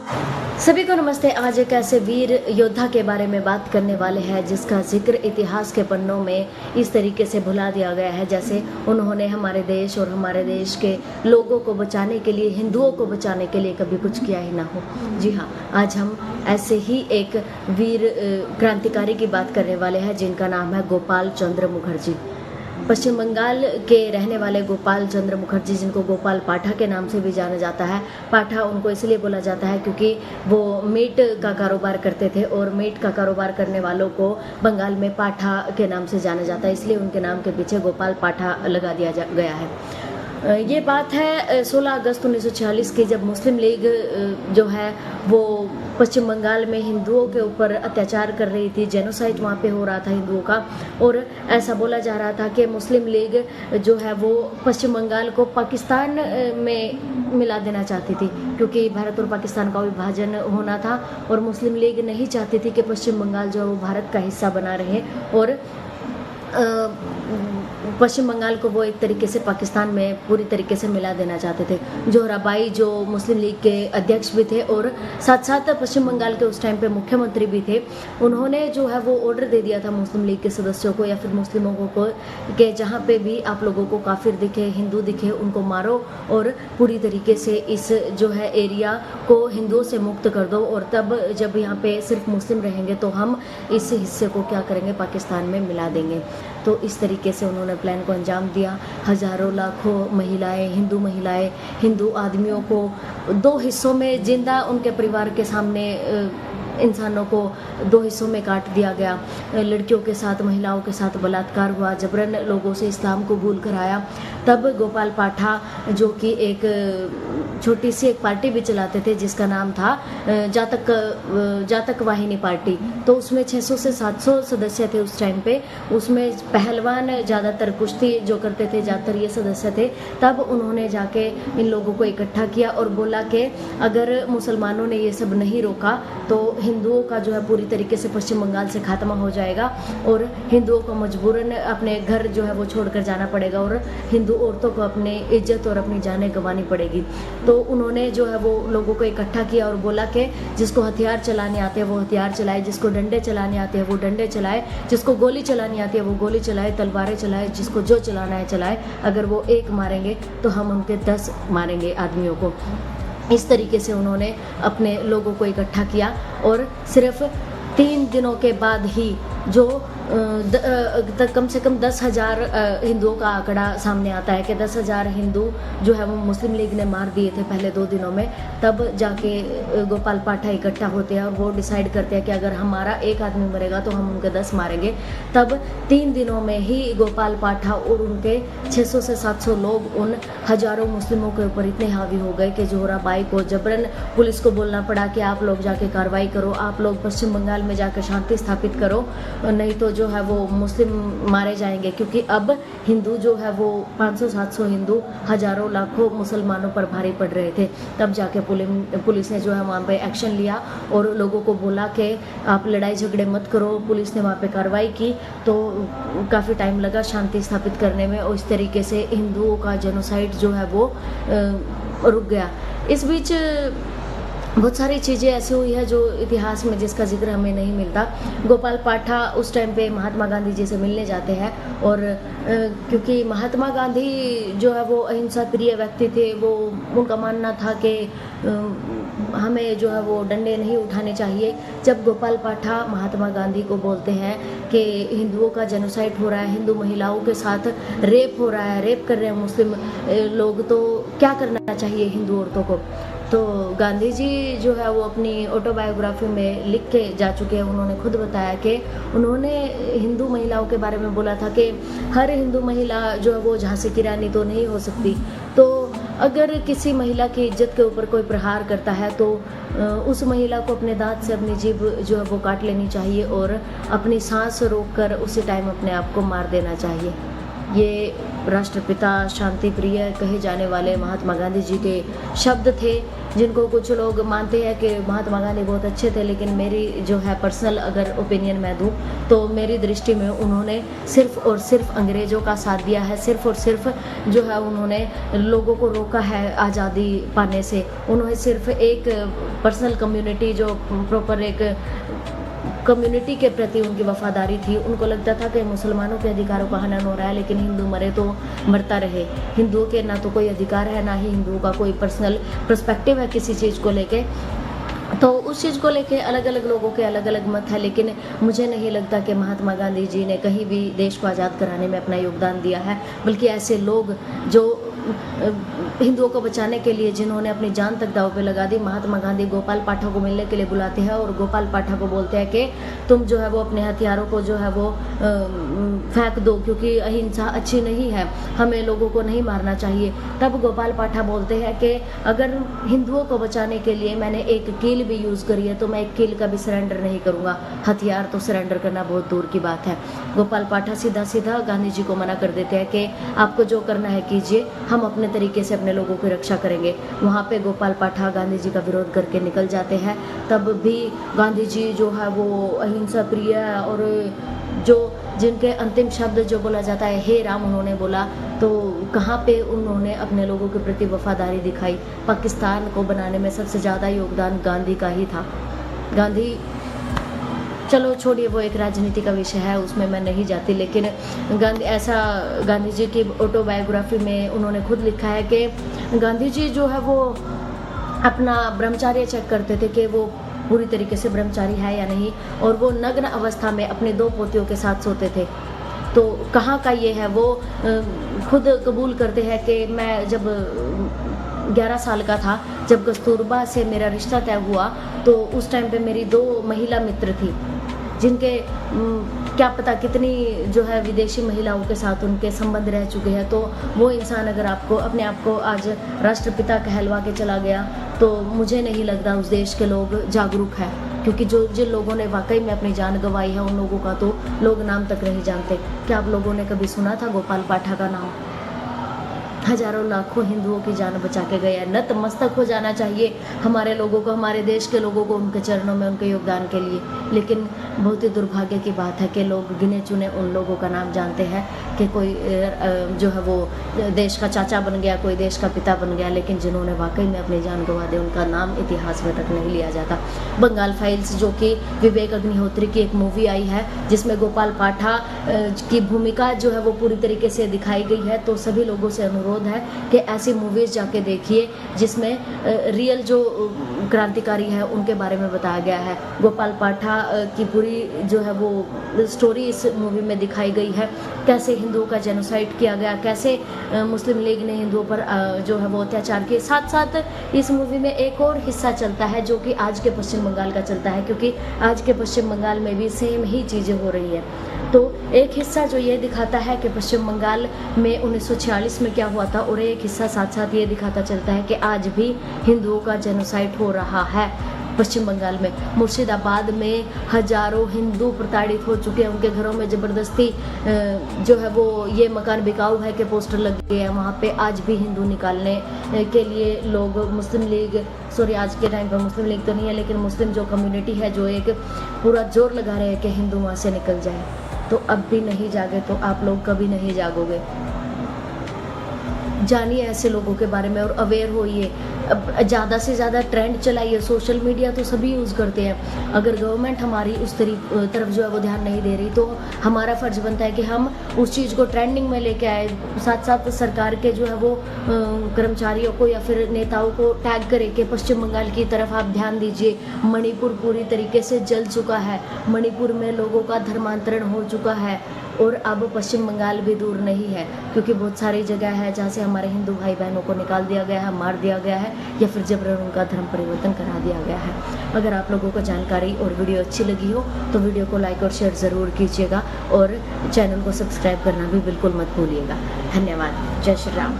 सभी को नमस्ते। आज एक ऐसे वीर योद्धा के बारे में बात करने वाले हैं जिसका जिक्र इतिहास के पन्नों में इस तरीके से भुला दिया गया है जैसे उन्होंने हमारे देश और हमारे देश के लोगों को बचाने के लिए, हिंदुओं को बचाने के लिए कभी कुछ किया ही ना हो। जी हाँ, आज हम ऐसे ही एक वीर क्रांतिकारी की बात करने वाले हैं जिनका नाम है गोपाल चंद्र मुखर्जी। पश्चिम बंगाल के रहने वाले गोपाल चंद्र मुखर्जी, जिनको गोपाल पाठा के नाम से भी जाना जाता है। पाठा उनको इसलिए बोला जाता है क्योंकि वो मीट का कारोबार करते थे और मीट का कारोबार करने वालों को बंगाल में पाठा के नाम से जाना जाता है, इसलिए उनके नाम के पीछे गोपाल पाठा लगा दिया गया है। ये बात है 16 अगस्त 1946 की, जब मुस्लिम लीग जो है वो पश्चिम बंगाल में हिंदुओं के ऊपर अत्याचार कर रही थी। जेनोसाइड वहाँ पे हो रहा था हिंदुओं का, और ऐसा बोला जा रहा था कि मुस्लिम लीग जो है वो पश्चिम बंगाल को पाकिस्तान में मिला देना चाहती थी, क्योंकि भारत और पाकिस्तान का विभाजन होना था और मुस्लिम लीग नहीं चाहती थी कि पश्चिम बंगाल जो है वो भारत का हिस्सा बना रहे, और पश्चिम बंगाल को वो एक तरीके से पाकिस्तान में पूरी तरीके से मिला देना चाहते थे। जोहराबाई जो मुस्लिम लीग के अध्यक्ष भी थे और साथ साथ पश्चिम बंगाल के उस टाइम पे मुख्यमंत्री भी थे, उन्होंने जो है वो ऑर्डर दे दिया था मुस्लिम लीग के सदस्यों को या फिर मुस्लिमों को कि जहाँ पे भी आप लोगों को काफिर दिखे, हिंदू दिखे, उनको मारो और पूरी तरीके से इस जो है एरिया को हिंदुओं से मुक्त कर दो, और तब जब यहाँ पे सिर्फ मुस्लिम रहेंगे तो हम इस हिस्से को क्या करेंगे, पाकिस्तान में मिला देंगे। तो इस तरीके से उन्होंने प्लान को अंजाम दिया। हजारों लाखों महिलाएं, हिंदू आदमियों को दो हिस्सों में जिंदा उनके परिवार के सामने इंसानों को दो हिस्सों में काट दिया गया। लड़कियों के साथ, महिलाओं के साथ बलात्कार हुआ, जबरन लोगों से इस्लाम को भूल कराया। तब गोपाल पाठा, जो कि एक छोटी सी एक पार्टी भी चलाते थे जिसका नाम था जातक वाहिनी पार्टी, तो उसमें 600 से 700 सदस्य थे उस टाइम पे। उसमें पहलवान ज़्यादातर कुश्ती जो करते थे, ज़्यादातर ये सदस्य थे। तब उन्होंने जाके इन लोगों को इकट्ठा किया और बोला कि अगर मुसलमानों ने ये सब नहीं रोका तो हिंदुओं का जो है पूरी तरीके से पश्चिम बंगाल से खात्मा हो जाएगा और हिंदुओं को मजबूरन अपने घर जो है वो छोड़कर जाना पड़ेगा और हिंदू औरतों को अपनी इज्जत और अपनी जानें गंवानी पड़ेगी। तो उन्होंने जो है वो लोगों को इकट्ठा किया और बोला कि जिसको हथियार चलाने आते हैं वो हथियार चलाए, जिसको डंडे चलाने आते हैं वो डंडे चलाए, जिसको गोली चलानी आती है वो गोली चलाए, तलवारें चलाए, जिसको जो चलाना है चलाए। अगर वो एक मारेंगे तो हम उनके 10 मारेंगे आदमियों को। इस तरीके से उन्होंने अपने लोगों को इकट्ठा किया और सिर्फ 3 दिनों के बाद ही जो कम से कम 10,000 हिंदुओं का आंकड़ा सामने आता है कि 10,000 हिंदू जो है वो मुस्लिम लीग ने मार दिए थे पहले 2 दिनों में। तब जाके गोपाल पाठा इकट्ठा होते हैं और वो डिसाइड करते हैं कि अगर हमारा एक आदमी मरेगा तो हम उनके 10 मारेंगे। तब 3 दिनों में ही गोपाल पाठा और उनके 600 से 700 लोग उन हजारों मुस्लिमों के ऊपर इतने हावी हो गए कि जोहराबाई को जबरन पुलिस को बोलना पड़ा कि आप लोग जाके कार्रवाई करो, आप लोग पश्चिम बंगाल में जाकर शांति स्थापित करो, नहीं तो जो है वो मुस्लिम मारे जाएंगे। क्योंकि अब हिंदू जो है वो 500-700 हिंदू हजारों लाखों मुसलमानों पर भारी पड़ रहे थे। तब जाके पुलिस ने जो है वहाँ पे एक्शन लिया और लोगों को बोला कि आप लड़ाई झगड़े मत करो। पुलिस ने वहाँ पे कार्रवाई की तो काफ़ी टाइम लगा शांति स्थापित करने में और इस तरीके से हिंदुओं का जेनोसाइड जो है वो रुक गया। इस बीच बहुत सारी चीज़ें ऐसी हुई है जो इतिहास में जिसका जिक्र हमें नहीं मिलता। गोपाल पाठा उस टाइम पे महात्मा गांधी जी से मिलने जाते हैं और क्योंकि महात्मा गांधी जो है वो अहिंसा प्रिय व्यक्ति थे, वो उनका मानना था कि हमें जो है वो डंडे नहीं उठाने चाहिए। जब गोपाल पाठा महात्मा गांधी को बोलते हैं कि हिंदुओं का जेनोसाइड हो रहा है, हिंदू महिलाओं के साथ रेप हो रहा है, रेप कर रहे हैं मुस्लिम लोग, तो क्या करना चाहिए हिंदू औरतों को, तो गांधी जी जो है वो अपनी ऑटोबायोग्राफी में लिख के जा चुके हैं। उन्होंने खुद बताया कि उन्होंने हिंदू महिलाओं के बारे में बोला था कि हर हिंदू महिला जो है वो झांसी की रानी तो नहीं हो सकती, तो अगर किसी महिला की इज्जत के ऊपर कोई प्रहार करता है तो उस महिला को अपने दांत से अपनी जीभ जो है वो काट लेनी चाहिए और अपनी सांस रोककर उसी टाइम अपने आप को मार देना चाहिए। ये राष्ट्रपिता शांति प्रिय कहे जाने वाले महात्मा गांधी जी के शब्द थे, जिनको कुछ लोग मानते हैं कि महात्मा गांधी बहुत अच्छे थे, लेकिन मेरी जो है पर्सनल अगर ओपिनियन मैं दूं तो मेरी दृष्टि में उन्होंने सिर्फ और सिर्फ अंग्रेज़ों का साथ दिया है, सिर्फ और सिर्फ जो है उन्होंने लोगों को रोका है आज़ादी पाने से। उन्होंने सिर्फ एक पर्सनल कम्युनिटी, जो प्रॉपर एक कम्युनिटी के प्रति उनकी वफादारी थी। उनको लगता था कि मुसलमानों के अधिकारों का हनन हो रहा है, लेकिन हिंदू मरे तो मरता रहे। हिंदुओं के ना तो कोई अधिकार है, ना ही हिंदुओं का कोई पर्सनल पर्सपेक्टिव है किसी चीज़ को लेके। तो उस चीज़ को लेके अलग अलग लोगों के अलग अलग मत है, लेकिन मुझे नहीं लगता कि महात्मा गांधी जी ने कहीं भी देश को आज़ाद कराने में अपना योगदान दिया है। बल्कि ऐसे लोग जो हिंदुओं को बचाने के लिए जिन्होंने अपनी जान तक दांव पे लगा दी, महात्मा गांधी गोपाल पाठक को मिलने के लिए बुलाते हैं और गोपाल पाठक को बोलते हैं कि तुम जो है वो अपने हथियारों को जो है वो फेंक दो, क्योंकि अहिंसा अच्छी नहीं है, हमें लोगों को नहीं मारना चाहिए। तब गोपाल पाठक बोलते हैं कि अगर हिंदुओं को बचाने के लिए मैंने एक कील भी यूज़ करी है तो मैं एक कील का भी सरेंडर नहीं करूँगा, हथियार तो सरेंडर करना बहुत दूर की बात है। गोपाल पाठक सीधा सीधा गांधी जी को मना कर देते हैं कि आपको जो करना है कीजिए, हम अपने तरीके से अपने लोगों की रक्षा करेंगे। वहाँ पे गोपाल पाठक गांधी जी का विरोध करके निकल जाते हैं। तब भी गांधी जी जो है वो अहिंसा प्रिय है, और जो जिनके अंतिम शब्द जो बोला जाता है हे राम उन्होंने बोला, तो कहाँ पे उन्होंने अपने लोगों के प्रति वफादारी दिखाई। पाकिस्तान को बनाने में सबसे ज़्यादा योगदान गांधी का ही था। गांधी, चलो छोड़िए, वो एक राजनीति का विषय है, उसमें मैं नहीं जाती। लेकिन गांधी जी की ऑटोबायोग्राफी में उन्होंने खुद लिखा है कि गांधी जी जो है वो अपना ब्रह्मचार्य चेक करते थे कि वो पूरी तरीके से ब्रह्मचारी है या नहीं, और वो नग्न अवस्था में अपने 2 पोतियों के साथ सोते थे। तो कहाँ का ये है, वो खुद कबूल करते हैं कि मैं जब 11 साल का था, जब कस्तूरबा से मेरा रिश्ता तय हुआ, तो उस टाइम पे मेरी 2 महिला मित्र थी, जिनके क्या पता कितनी जो है विदेशी महिलाओं के साथ उनके संबंध रह चुके हैं। तो वो इंसान अगर आपको अपने आप को आज राष्ट्रपिता कहलवा के चला गया, तो मुझे नहीं लगता उस देश के लोग जागरूक हैं, क्योंकि जिन लोगों ने वाकई में अपनी जान गंवाई है उन लोगों का तो लोग नाम तक नहीं जानते। क्या आप लोगों ने कभी सुना था गोपाल पाठक का नाम? हजारों लाखों हिंदुओं की जान बचा के गया। नतमस्तक हो जाना चाहिए हमारे लोगों को, हमारे देश के लोगों को उनके चरणों में, उनके योगदान के लिए। लेकिन बहुत ही दुर्भाग्य की बात है कि लोग गिने चुने उन लोगों का नाम जानते हैं कि कोई जो है वो देश का चाचा बन गया, कोई देश का पिता बन गया, लेकिन जिन्होंने वाकई में अपनी जान गंवा दी उनका नाम इतिहास में तक नहीं लिया जाता। बंगाल फाइल्स, जो कि विवेक अग्निहोत्री की एक मूवी आई है, जिसमें गोपाल पाठक की भूमिका जो है वो पूरी तरीके से दिखाई गई है, तो सभी लोगों से अनुरोध है कि ऐसी मूवीज जाके देखिए जिसमें रियल जो क्रांतिकारी है उनके बारे में बताया गया है। गोपाल पाठक की पूरी जो है वो स्टोरी इस मूवी में दिखाई गई है, कैसे हिंदुओं का जेनोसाइड किया गया, कैसे मुस्लिम लीग ने हिंदुओं पर जो है वो अत्याचार किए। साथ साथ इस मूवी में एक और हिस्सा चलता है जो कि आज के पश्चिम बंगाल का चलता है, क्योंकि आज के पश्चिम बंगाल में भी सेम ही चीज़ें हो रही है। तो एक हिस्सा जो ये दिखाता है कि पश्चिम बंगाल में 1946 में क्या हुआ था, और एक हिस्सा साथ साथ ये दिखाता चलता है कि आज भी हिंदुओं का जेनोसाइड हो रहा है पश्चिम बंगाल में। मुर्शिदाबाद में हजारों हिंदू प्रताड़ित हो चुके हैं, उनके घरों में ज़बरदस्ती जो है वो ये मकान बिकाऊ है के पोस्टर लग गए हैं। वहाँ पे आज भी हिंदू निकालने के लिए लोग मुस्लिम लीग, सॉरी आज के टाइम पर मुस्लिम लीग तो नहीं है, लेकिन मुस्लिम जो कम्युनिटी है जो एक पूरा जोर लगा रहे हैं कि हिंदू वहाँ से निकल जाए। तो अब भी नहीं जागे तो आप लोग कभी नहीं जागोगे। जानिए ऐसे लोगों के बारे में और अवेयर होइए। ज़्यादा से ज़्यादा ट्रेंड चलाइए। सोशल मीडिया तो सभी यूज़ करते हैं। अगर गवर्नमेंट हमारी उस तरफ जो है वो ध्यान नहीं दे रही, तो हमारा फ़र्ज़ बनता है कि हम उस चीज़ को ट्रेंडिंग में लेके आए। साथ साथ सरकार के जो है वो कर्मचारियों को या फिर नेताओं को टैग करें कि पश्चिम बंगाल की तरफ आप ध्यान दीजिए। मणिपुर पूरी तरीके से जल चुका है, मणिपुर में लोगों का धर्मांतरण हो चुका है, और अब पश्चिम बंगाल भी दूर नहीं है, क्योंकि बहुत सारी जगह है जहाँ से हमारे हिंदू भाई बहनों को निकाल दिया गया है, मार दिया गया है, या फिर जबरन उनका धर्म परिवर्तन करा दिया गया है। अगर आप लोगों को जानकारी और वीडियो अच्छी लगी हो तो वीडियो को लाइक और शेयर ज़रूर कीजिएगा, और चैनल को सब्सक्राइब करना भी बिल्कुल मत भूलिएगा। धन्यवाद। जय श्री राम।